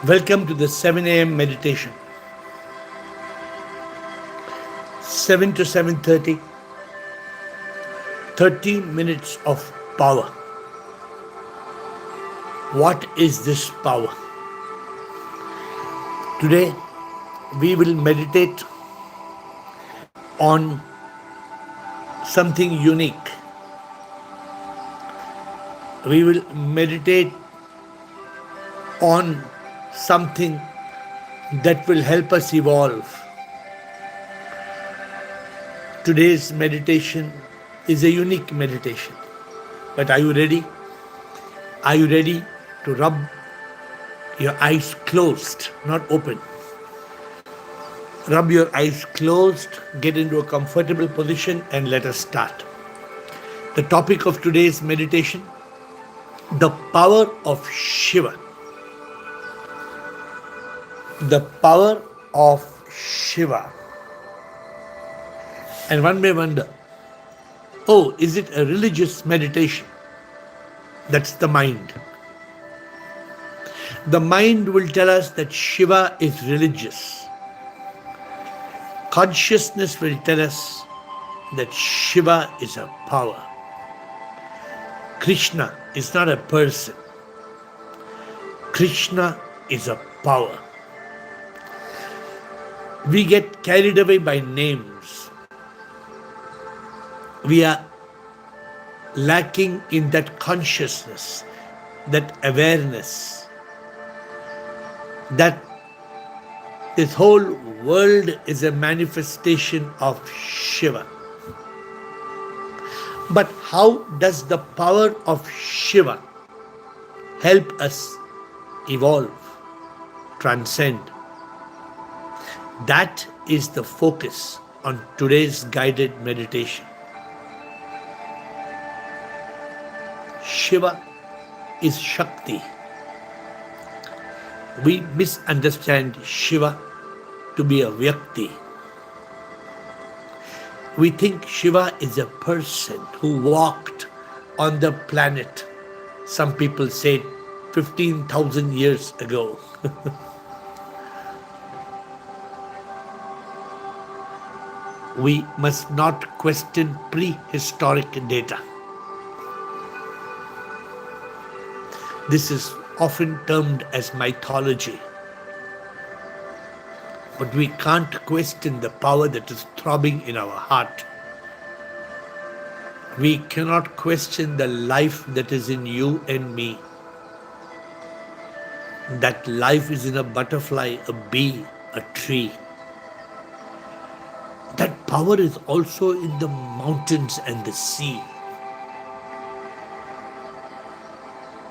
Welcome to the 7 a.m. meditation. 7 to 7:30, 30 minutes of power. What is this power? Today we will meditate on something unique. We will meditate on something that will help us evolve. Today's meditation is a unique meditation. But are you ready? Are you ready to rub your eyes closed, not open? Rub your eyes closed, get into a comfortable position, and let us start. The topic of today's meditation: the power of Shiva. The power of Shiva. And one may wonder, oh, is it a religious meditation? That's the mind. The mind will tell us that Shiva is religious. Consciousness will tell us that Shiva is a power. Krishna is not a person. Krishna is a power. We get carried away by names. We are lacking in that consciousness, that awareness, that this whole world is a manifestation of Shiva. But how does the power of Shiva help us evolve, transcend? That is the focus on today's guided meditation. Shiva is Shakti. We misunderstand Shiva to be a Vyakti. We think Shiva is a person who walked on the planet. Some people say 15,000 years ago. We must not question prehistoric data. This is often termed as mythology. But we can't question the power that is throbbing in our heart. We cannot question the life that is in you and me. That life is in a butterfly, a bee, a tree. That power is also in the mountains and the sea.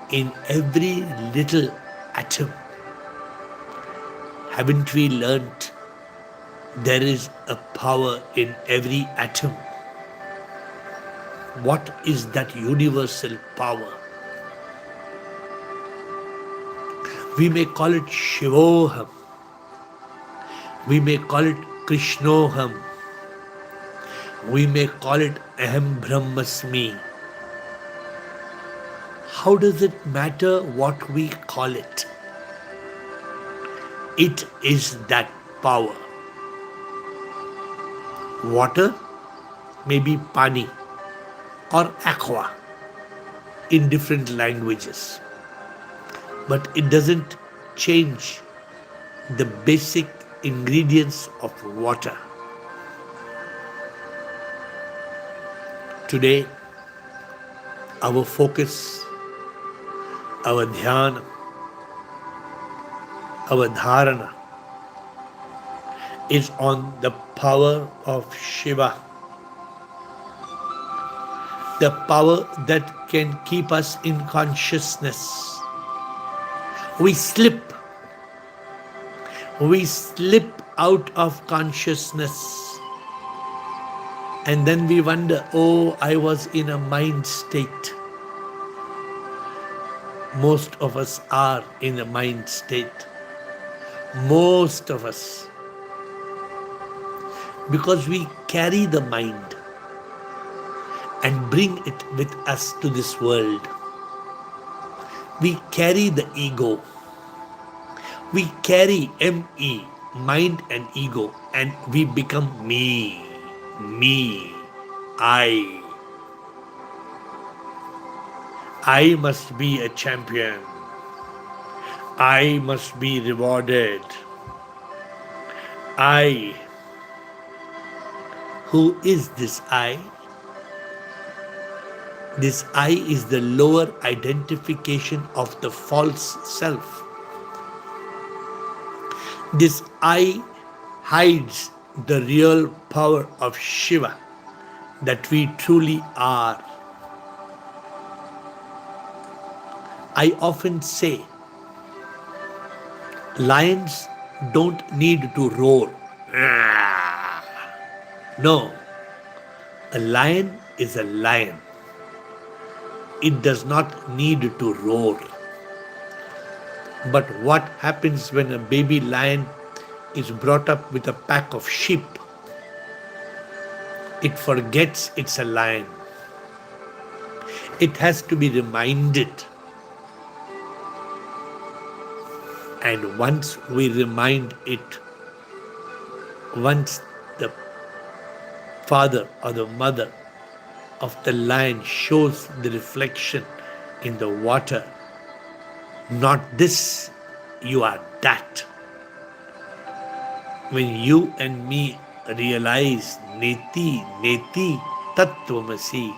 In every little atom. Haven't we learnt there is a power in every atom? What is that universal power? We may call it Shivoham. We may call it Krishnoham. We may call it Aham Brahmasmi. How does it matter what we call it? It is that power. Water may be pani or aqua in different languages. But it doesn't change the basic ingredients of water. Today, our focus, our dhyana, our dharana is on the power of Shiva. The power that can keep us in consciousness. We slip out of consciousness. And then we wonder, oh, I was in a mind state. Most of us are in a mind state. Most of us. Because we carry the mind and bring it with us to this world. We carry the ego. We carry me, mind and ego, and we become me, I. I must be a champion. I must be rewarded. I. Who is this I? This I is the lower identification of the false self. This I hides the real power of Shiva that we truly are. I often say, lions don't need to roar. No, a lion is a lion. It does not need to roar. But what happens when a baby lion is brought up with a pack of sheep? It forgets it's a lion. It has to be reminded. And once we remind it, once the father or the mother of the lion shows the reflection in the water, not this, you are that. When you and me realize Neti, Neti, Tattvamasi,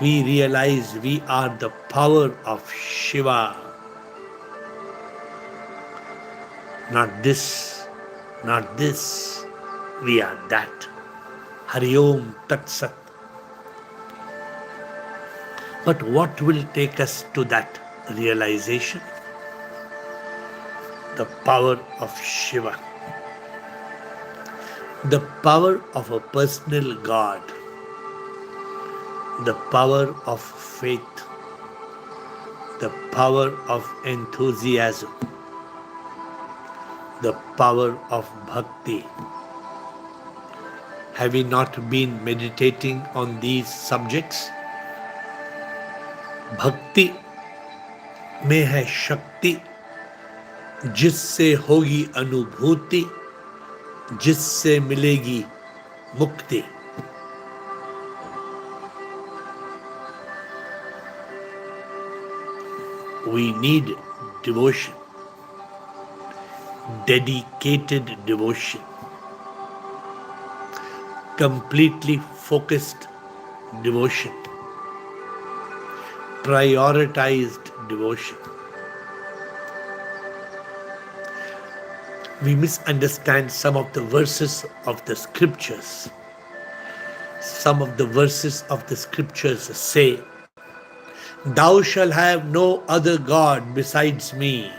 we realize we are the power of Shiva. Not this, not this, we are that. Hari Om Tat Sat. But what will take us to that realization? The power of Shiva. The power of a personal God. The power of faith. The power of enthusiasm. The power of bhakti. Have we not been meditating on these subjects? भक्ति में है शक्ति, जिससे होगी अनुभूति, जिससे मिलेगी मुक्ति. We need devotion, dedicated devotion, completely focused devotion, prioritized devotion. We misunderstand some of the verses of the scriptures. Some of the verses of the scriptures say, "Thou shalt have no other God besides me.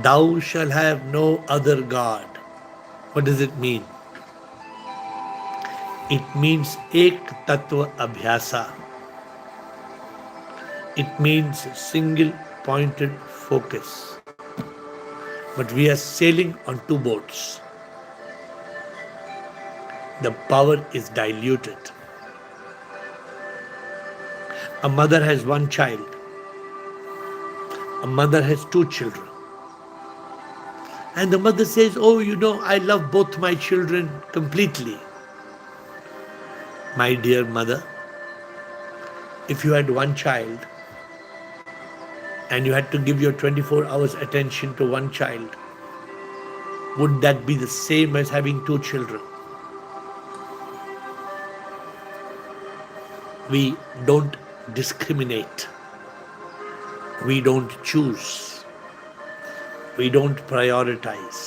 Thou shalt have no other God." What does it mean? It means Ek Tattva Abhyasa. It means single pointed focus. But we are sailing on two boats. The power is diluted. A mother has one child. A mother has two children. And the mother says, "Oh, I love both my children completely." My dear mother, if you had one child and you had to give your 24 hours attention to one child, would that be the same as having two children? We don't discriminate. We don't choose. We don't prioritize.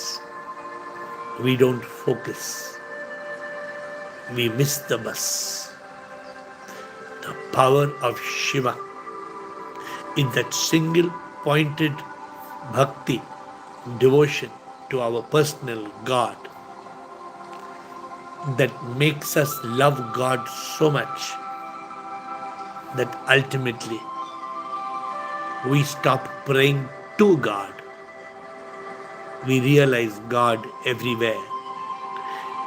We don't focus. We miss the bus. The power of Shiva is that single pointed bhakti, devotion to our personal God, that makes us love God so much that ultimately we stop praying to God. We realize God everywhere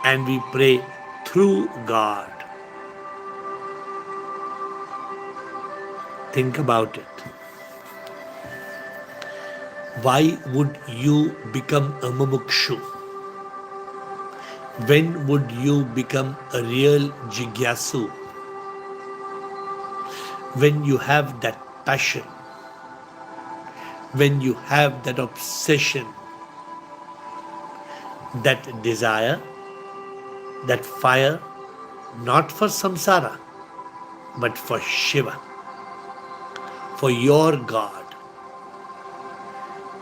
and we pray through God. Think about it. Why would you become a mumukshu? When would you become a real jigyasu? When you have that passion, when you have that obsession, that desire, that fire, not for samsara, but for Shiva, for your God.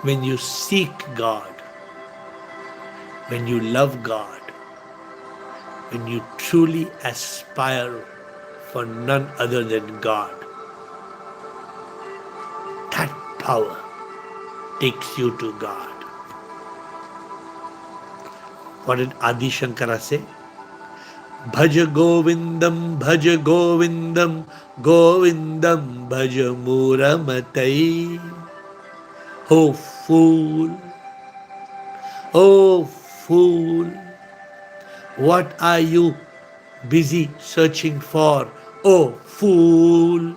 When you seek God, when you love God, when you truly aspire for none other than God, that power takes you to God. What did Adi Shankara say? Bhaja Govindam, Bhaja Govindam, Govindam, Bhaja Muramatai. Oh fool, oh fool, what are you busy searching for? Oh fool,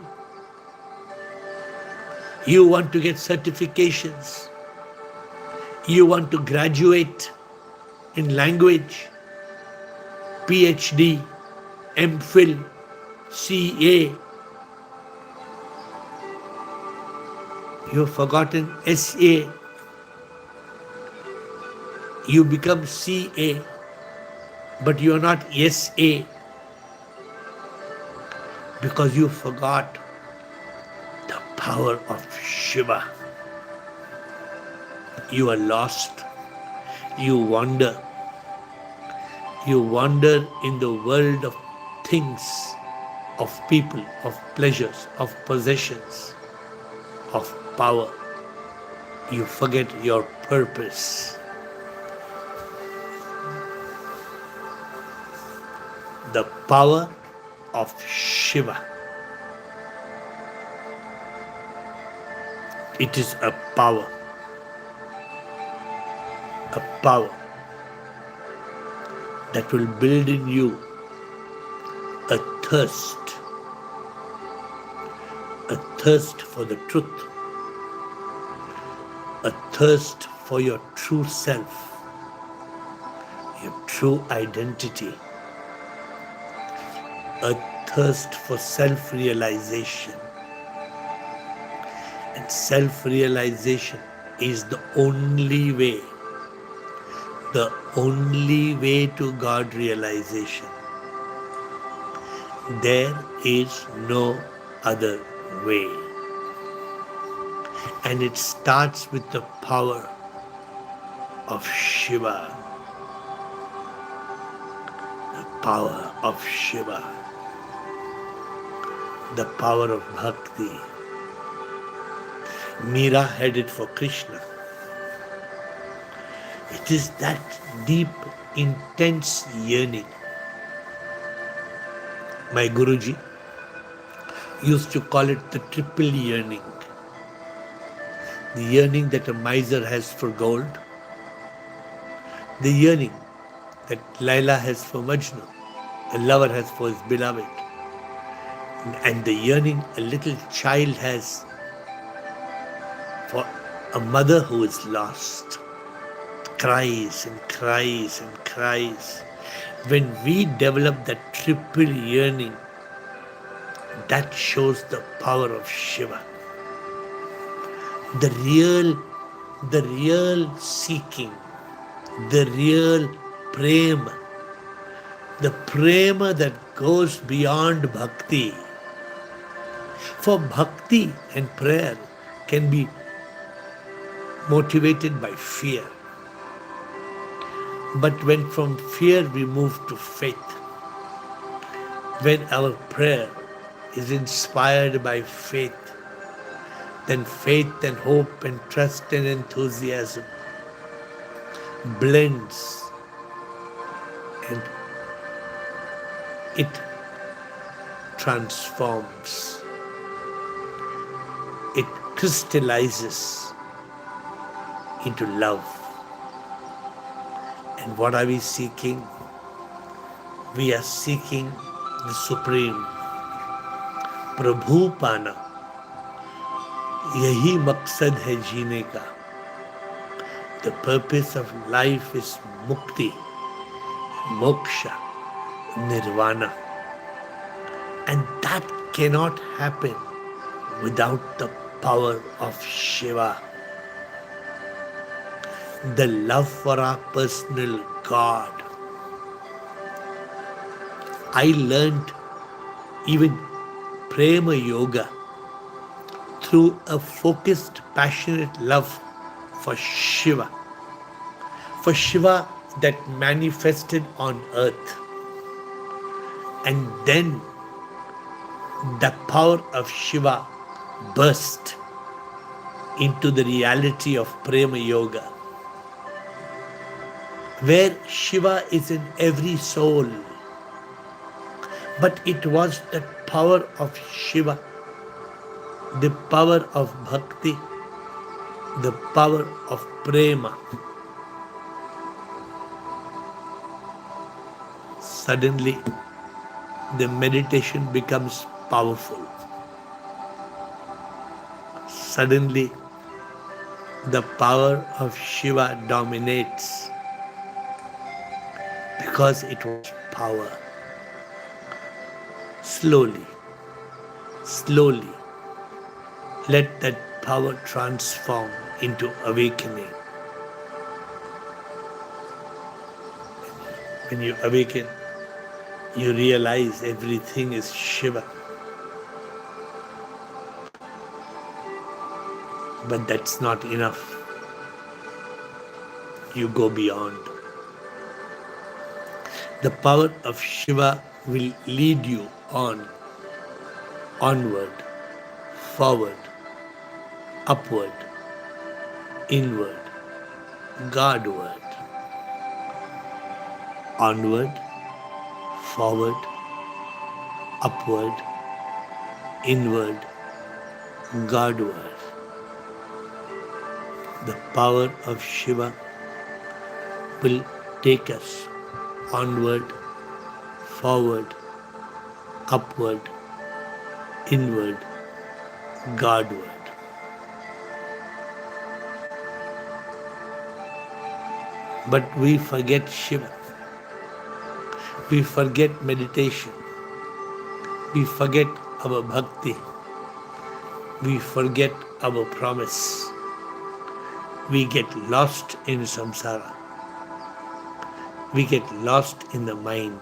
you want to get certifications, you want to graduate in language, PhD, MPhil, CA. You've forgotten SA. You become CA, but you're not SA because you forgot the power of Shiva. You are lost. You wander. You wander in the world of things, of people, of pleasures, of possessions, of power. You forget your purpose. The power of Shiva. It is a power that will build in you a thirst for the truth, a thirst for your true self, your true identity, a thirst for self-realization. And self-realization is the only way to God realization. There is no other way. And it starts with the power of Shiva. The power of Shiva. The power of bhakti. Meera had it for Krishna. It is that deep, intense yearning. My Guruji used to call it the triple yearning. The yearning that a miser has for gold, the yearning that Laila has for Majnu, a lover has for his beloved, and the yearning a little child has for a mother who is lost, cries and cries and cries. When we develop that triple yearning, that shows the power of Shiva. The real seeking, the real prema, the prema that goes beyond bhakti. For bhakti and prayer can be motivated by fear. But when from fear we move to faith, when our prayer is inspired by faith, then faith and hope and trust and enthusiasm blends and it transforms. It crystallizes into love. And what are we seeking? We are seeking the Supreme. प्रभु पाना, यही मकसद है जीने का. The purpose of life is mukti, moksha, nirvana. And that cannot happen without the power of Shiva. The love for our personal God. I learned even Prema Yoga through a focused, passionate love for Shiva that manifested on earth. And then the power of Shiva burst into the reality of Prema Yoga, where Shiva is in every soul. But it was the power of Shiva, the power of bhakti, the power of prema. Suddenly, the meditation becomes powerful. Suddenly, the power of Shiva dominates because it was power. Slowly, let that power transform into awakening. When you awaken, you realize everything is Shiva. But that's not enough. You go beyond. The power of Shiva will lead you onward, forward, upward, inward, Godward. Onward, forward, upward, inward, Godward. The power of Shiva will take us onward, forward, upward, inward, Godward. But we forget Shiva. We forget meditation. We forget our bhakti. We forget our promise. We get lost in samsara. We get lost in the mind.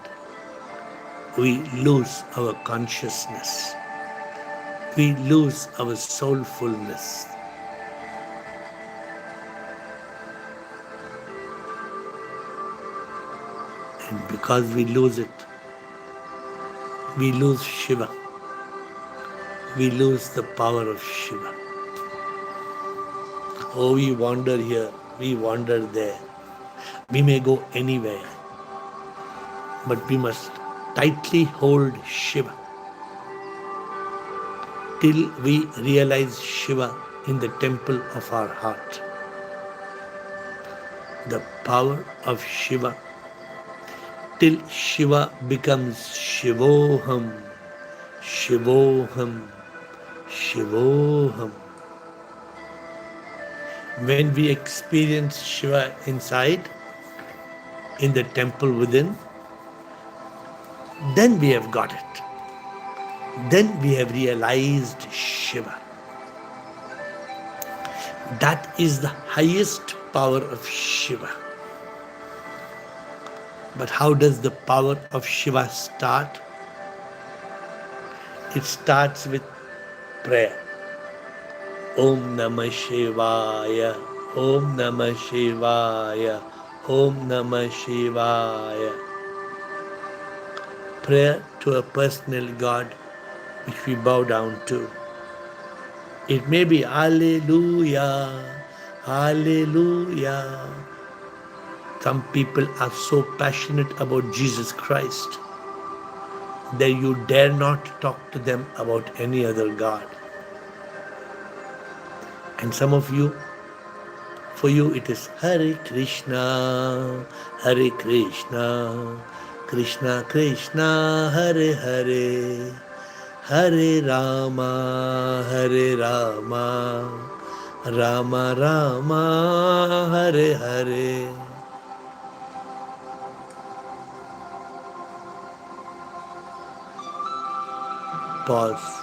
We lose our consciousness. We lose our soulfulness. And because we lose it, we lose Shiva. We lose the power of Shiva. Oh, we wander here, we wander there. We may go anywhere, but we must tightly hold Shiva till we realize Shiva in the temple of our heart. The power of Shiva till Shiva becomes Shivoham, Shivoham, Shivoham. When we experience Shiva inside, in the temple within, then we have got it. Then we have realized Shiva. That is the highest power of Shiva. But how does the power of Shiva start? It starts with prayer. Om Namah Shivaya, Om Namah Shivaya, Om Namah Shivaya. Prayer to a personal God which we bow down to. It may be Hallelujah, Hallelujah. Some people are so passionate about Jesus Christ that you dare not talk to them about any other God. And some of you, for you it is Hare Krishna, Hare Krishna, Krishna Krishna, Hare Hare, Hare Rama, Rama Rama Hare Hare. Pause.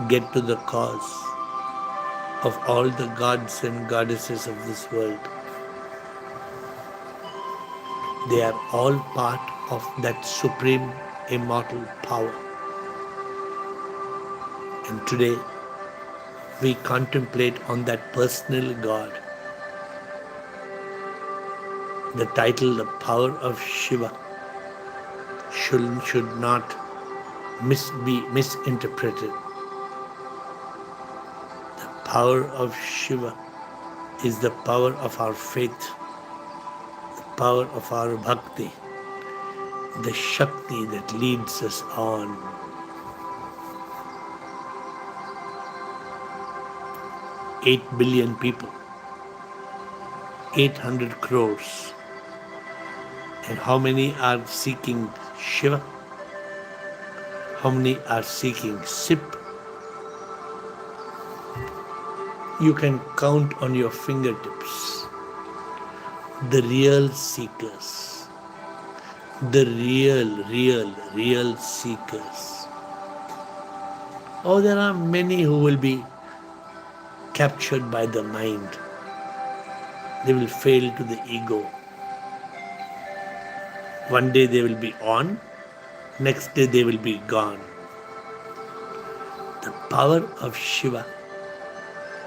Get to the cause of all the gods and goddesses of this world. They are all part of that supreme immortal power. And today we contemplate on that personal God. The title, The Power of Shiva, should not be misinterpreted. The power of Shiva is the power of our faith, the power of our bhakti, the Shakti that leads us on. 8 billion people, 800 crores. And how many are seeking Shiva? How many are seeking Sip? You can count on your fingertips the real seekers, the real seekers. Oh, there are many who will be captured by the mind. They will fail to the ego. One day they will be on, next day they will be gone. The power of Shiva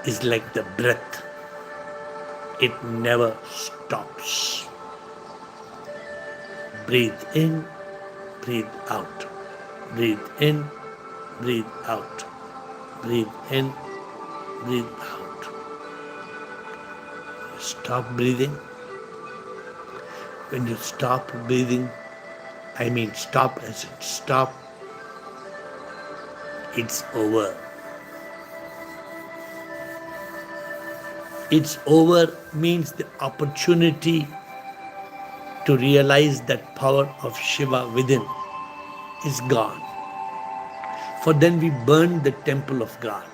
is like the breath. It never stops. Breathe in, breathe out. Breathe in, breathe out. Breathe in, breathe out. Stop breathing. When you stop breathing, I mean stop as in stop, it's over. It's over means the opportunity to realize that power of Shiva within is gone. For then we burn the temple of God.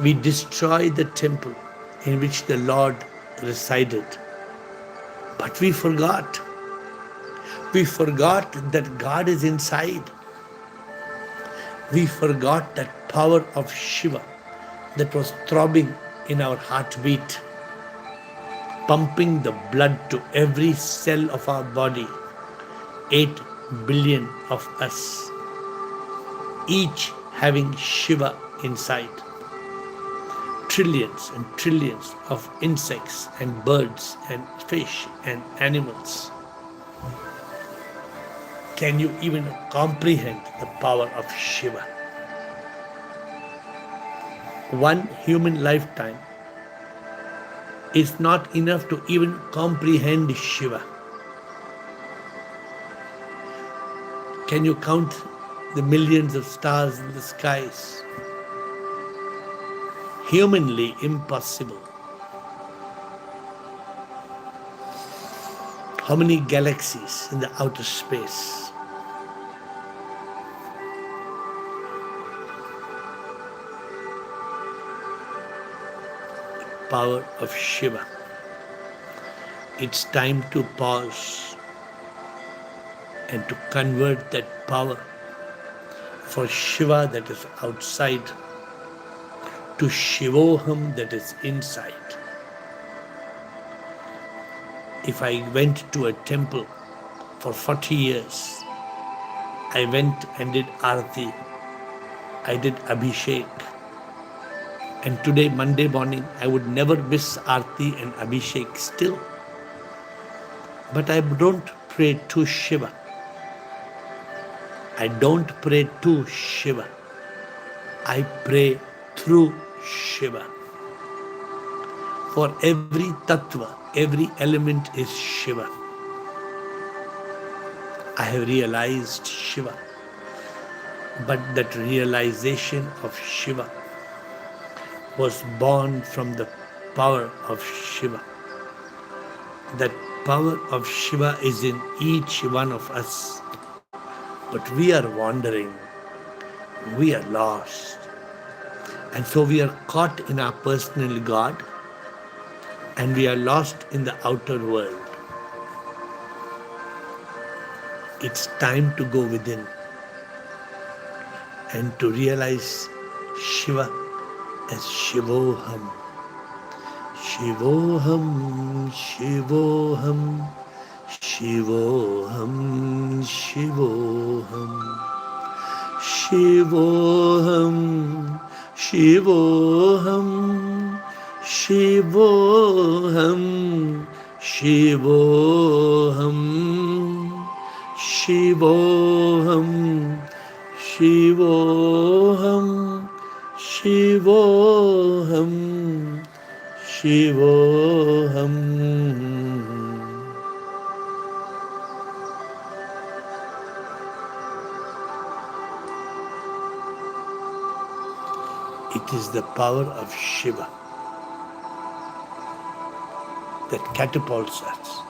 We destroy the temple in which the Lord resided. But we forgot. We forgot that God is inside. We forgot that power of Shiva that was throbbing in our heartbeat, pumping the blood to every cell of our body. 8 billion of us, each having Shiva inside. Trillions and trillions of insects and birds and fish and animals. Can you even comprehend the power of Shiva? One human lifetime is not enough to even comprehend Shiva. Can you count the millions of stars in the skies? Humanly impossible. How many galaxies in the outer space? The power of Shiva. It's time to pause and to convert that power for Shiva that is outside to Shivoham that is inside. If I went to a temple for 40 years, I went and did Arati, I did Abhishek, and today, Monday morning, I would never miss Arati and Abhishek still. But I don't pray to Shiva. I don't pray to Shiva. I pray through Shiva. For every tattva, every element is Shiva. I have realized Shiva. But that realization of Shiva was born from the power of Shiva. That power of Shiva is in each one of us. But we are wandering. We are lost. And so we are caught in our personal God and we are lost in the outer world. It's time to go within and to realize Shiva as Shivoham. Shivoham, Shivoham, Shivoham, Shivoham. Shivoham, Shivoham, Shivoham, Shivoham, Shivoham, Shivoham, Shivoham, Shivoham. It is the power of Shiva that catapults us.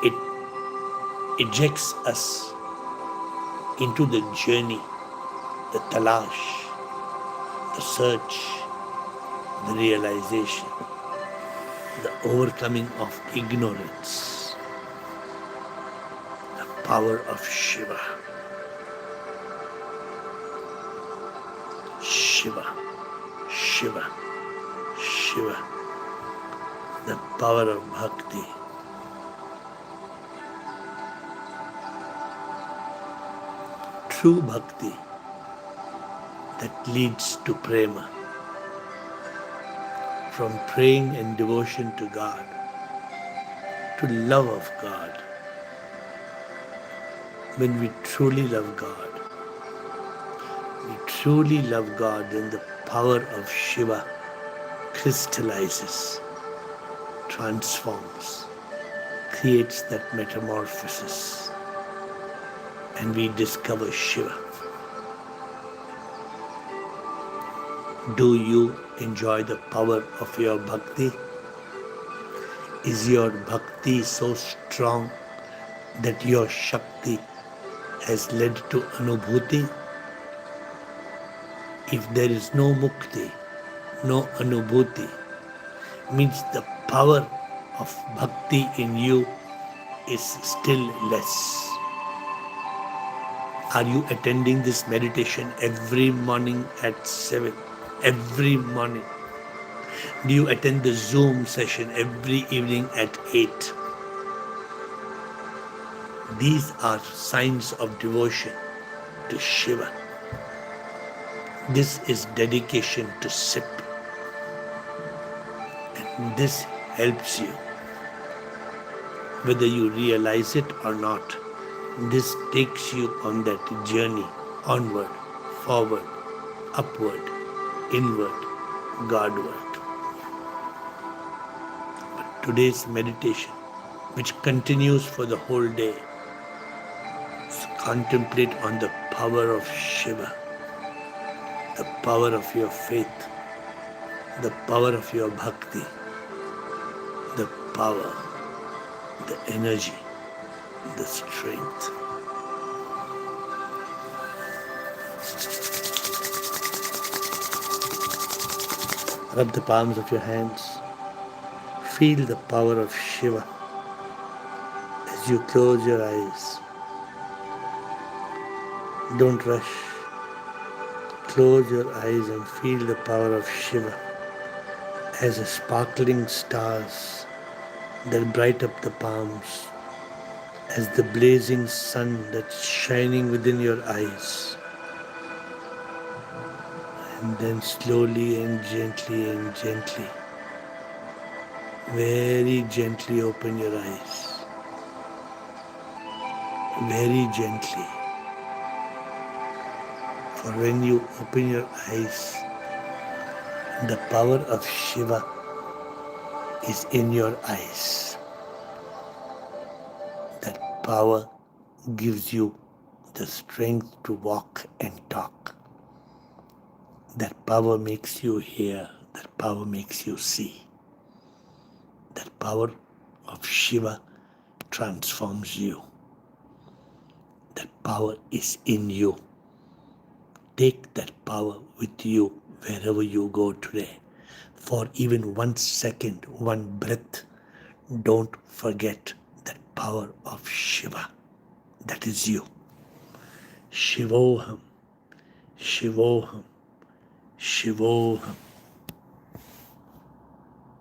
It ejects us into the journey, the talash, the search, the realization, the overcoming of ignorance, the power of Shiva. Shiva, Shiva, Shiva, the power of bhakti. True bhakti that leads to prema, from praying and devotion to God, to love of God. When we truly love God, then the power of Shiva crystallizes, transforms, creates that metamorphosis, and we discover Shiva. Do you enjoy the power of your bhakti? Is your bhakti so strong that your Shakti has led to Anubhuti? If there is no Mukti, no Anubhuti, means the power of bhakti in you is still less. Are you attending this meditation every morning at 7? Every morning? Do you attend the Zoom session every evening at 8? These are signs of devotion to Shiva. This is dedication to SIP. And this helps you. Whether you realize it or not, this takes you on that journey onward, forward, upward, inward, Godward. But today's meditation, which continues for the whole day, is contemplate on the power of Shiva, the power of your faith, the power of your bhakti, the power, the energy, the strength. Rub the palms of your hands. Feel the power of Shiva as you close your eyes. Don't rush. Close your eyes and feel the power of Shiva as the sparkling stars that bright up the palms, as the blazing sun that's shining within your eyes. And then slowly and gently, very gently open your eyes. Very gently. For when you open your eyes, the power of Shiva is in your eyes. That power gives you the strength to walk and talk. That power makes you hear. That power makes you see. That power of Shiva transforms you. That power is in you. Take that power with you wherever you go today. For even 1 second, one breath, don't forget that power of Shiva. That is you. Shivoham, Shivoham, Shivoham.